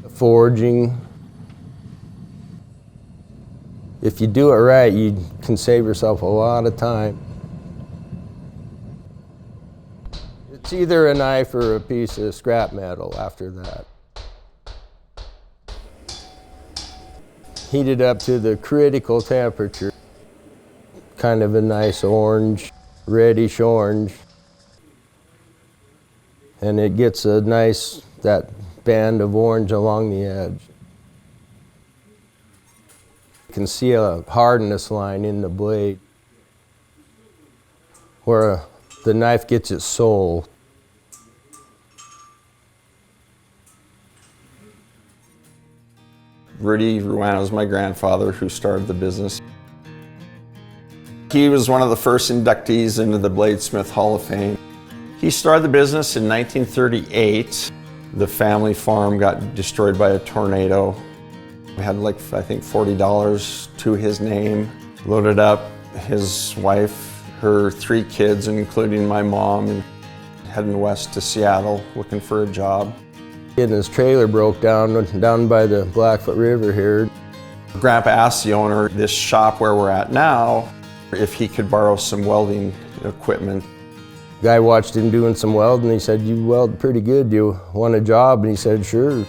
Forging. If you do it right, you can save yourself a lot of time. It's either a knife or a piece of scrap metal after that. Heat it up to the critical temperature. Kind of a nice orange, reddish orange. And it gets a nice, that band of orange along the edge. You can see a hardness line in the blade where the knife gets its soul. Rudy Ruana was my grandfather who started the business. He was one of the first inductees into the Bladesmith Hall of Fame. He started the business in 1938. The family farm got destroyed by a tornado. We had like, I think, $40 to his name. Loaded up his wife, her 3 kids, including my mom, and heading west to Seattle looking for a job. And his trailer broke down by the Blackfoot River here. Grandpa asked the owner of this shop where we're at now if he could borrow some welding equipment. Guy watched him doing some welding. He said, "You weld pretty good. Do you want a job?" And he said, "Sure."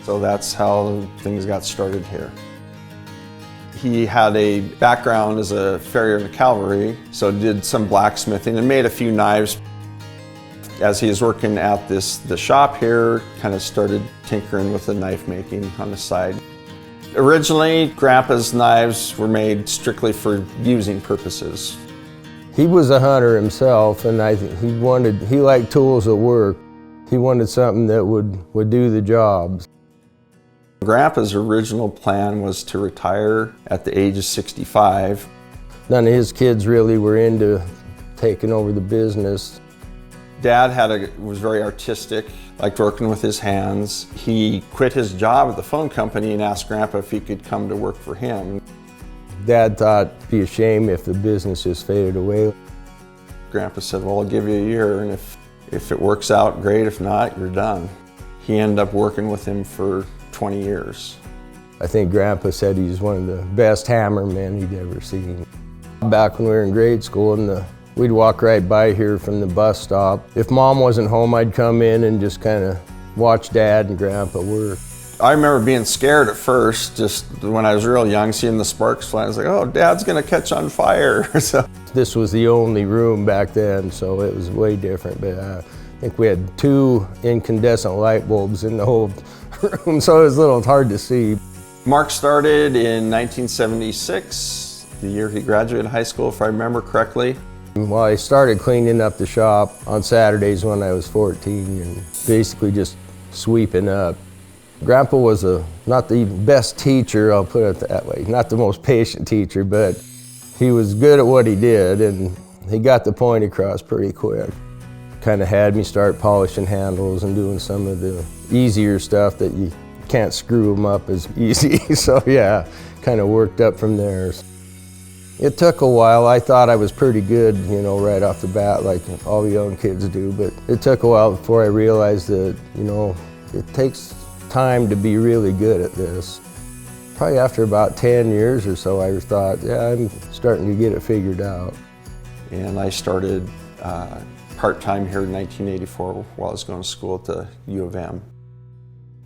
So that's how things got started here. He had a background as a farrier in the cavalry, so did some blacksmithing and made a few knives. As he was working at the shop here, kind of started tinkering with the knife making on the side. Originally, Grandpa's knives were made strictly for using purposes. He was a hunter himself, and he liked tools that work. He wanted something that would do the jobs. Grandpa's original plan was to retire at the age of 65. None of his kids really were into taking over the business. Dad was very artistic, liked working with his hands. He quit his job at the phone company and asked Grandpa if he could come to work for him. Dad thought it'd be a shame if the business just faded away. Grandpa said, "Well, I'll give you a year, and if it works out, great. If not, you're done." He ended up working with him for 20 years. I think Grandpa said he's one of the best hammer men he'd ever seen. Back when we were in grade school, we'd walk right by here from the bus stop. If Mom wasn't home, I'd come in and just kind of watch Dad and Grandpa work. I remember being scared at first, just when I was real young, seeing the sparks fly. I was like, "Oh, Dad's gonna catch on fire." So. This was the only room back then, so it was way different. But I think we had 2 incandescent light bulbs in the whole room, so it was a little hard to see. Mark started in 1976, the year he graduated high school, if I remember correctly. Well, I started cleaning up the shop on Saturdays when I was 14 and basically just sweeping up. Grandpa was not the best teacher, I'll put it that way. Not the most patient teacher, but he was good at what he did, and he got the point across pretty quick. Kind of had me start polishing handles and doing some of the easier stuff that you can't screw them up as easy. So yeah, kind of worked up from there. It took a while. I thought I was pretty good, right off the bat, like all young kids do, but it took a while before I realized that, it takes time to be really good at this. Probably after about 10 years or so, I thought, yeah, I'm starting to get it figured out. And I started part-time here in 1984 while I was going to school at the U of M.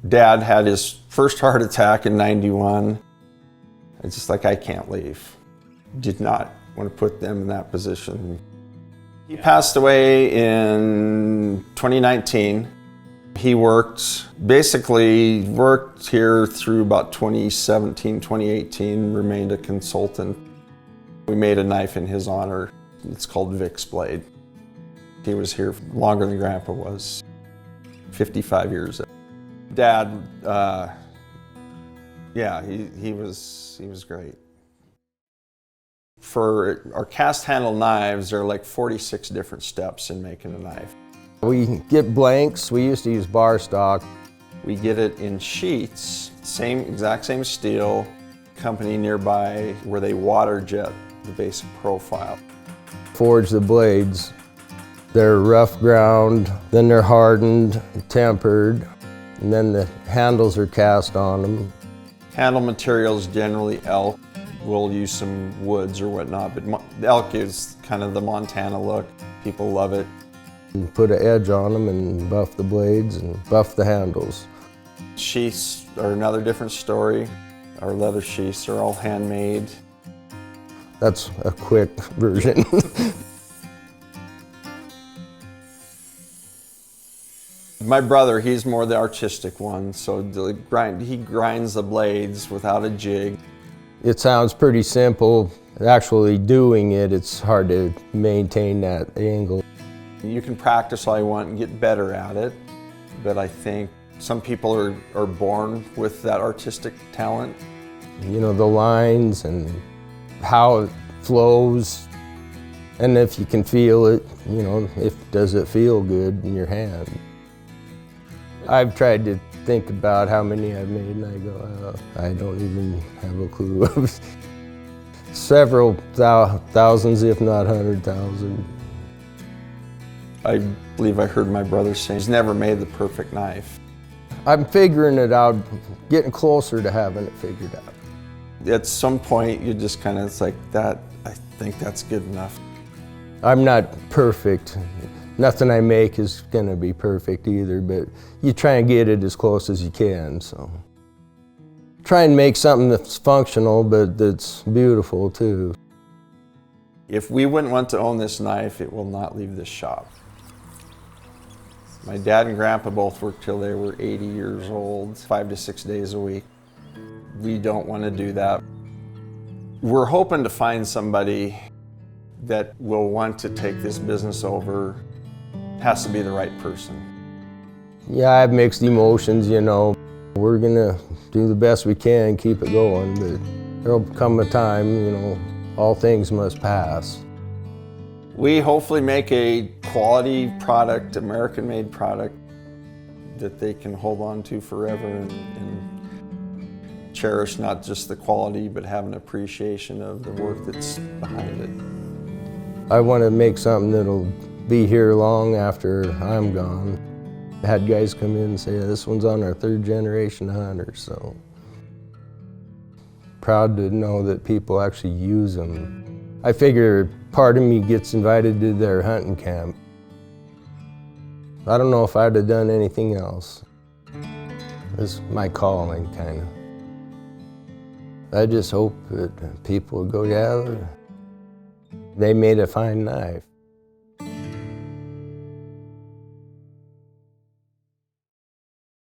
Dad had his first heart attack in '91. It's just like, I can't leave. Did not want to put them in that position. He passed away in 2019. He basically worked here through about 2017, 2018, remained a consultant. We made a knife in his honor. It's called Vic's Blade. He was here longer than Grandpa was, 55 years. Dad, yeah, he was great. For our cast handle knives, there are like 46 different steps in making a knife. We get blanks. We used to use bar stock. We get it in sheets, exact same steel, company nearby where they water jet the basic profile. Forge the blades. They're rough ground, then they're hardened, tempered. And then the handles are cast on them. Handle materials generally elk. We'll use some woods or whatnot, but elk is kind of the Montana look. People love it. And put an edge on them and buff the blades and buff the handles. Sheaths are another different story. Our leather sheaths are all handmade. That's a quick version. My brother, he's more the artistic one, so he grinds the blades without a jig. It sounds pretty simple. Actually doing it, it's hard to maintain that angle. You can practice all you want and get better at it, but I think some people are born with that artistic talent. You know, the lines and how it flows, and if you can feel it, you know, does it feel good in your hand? I've tried to think about how many I've made, and I go, I don't even have a clue. Several thousands, if not 100,000. I believe I heard my brother say he's never made the perfect knife. I'm figuring it out, getting closer to having it figured out. At some point, you just kind of, it's like that, I think that's good enough. I'm not perfect. Nothing I make is gonna be perfect either, but you try and get it as close as you can, so. Try and make something that's functional, but that's beautiful too. If we wouldn't want to own this knife, it will not leave this shop. My dad and grandpa both worked till they were 80 years old, 5 to 6 days a week. We don't want to do that. We're hoping to find somebody that will want to take this business over. It has to be the right person. Yeah, I have mixed emotions, you know. We're gonna do the best we can, keep it going, but there'll come a time, you know, all things must pass. We hopefully make a quality product, American-made product, that they can hold on to forever and cherish not just the quality, but have an appreciation of the work that's behind it. I want to make something that'll be here long after I'm gone. I had guys come in and say, this one's on our 3rd generation hunter, so. Proud to know that people actually use them. I figure part of me gets invited to their hunting camp. I don't know if I'd have done anything else. It's my calling, kind of. I just hope that people would go, yeah, they made a fine knife.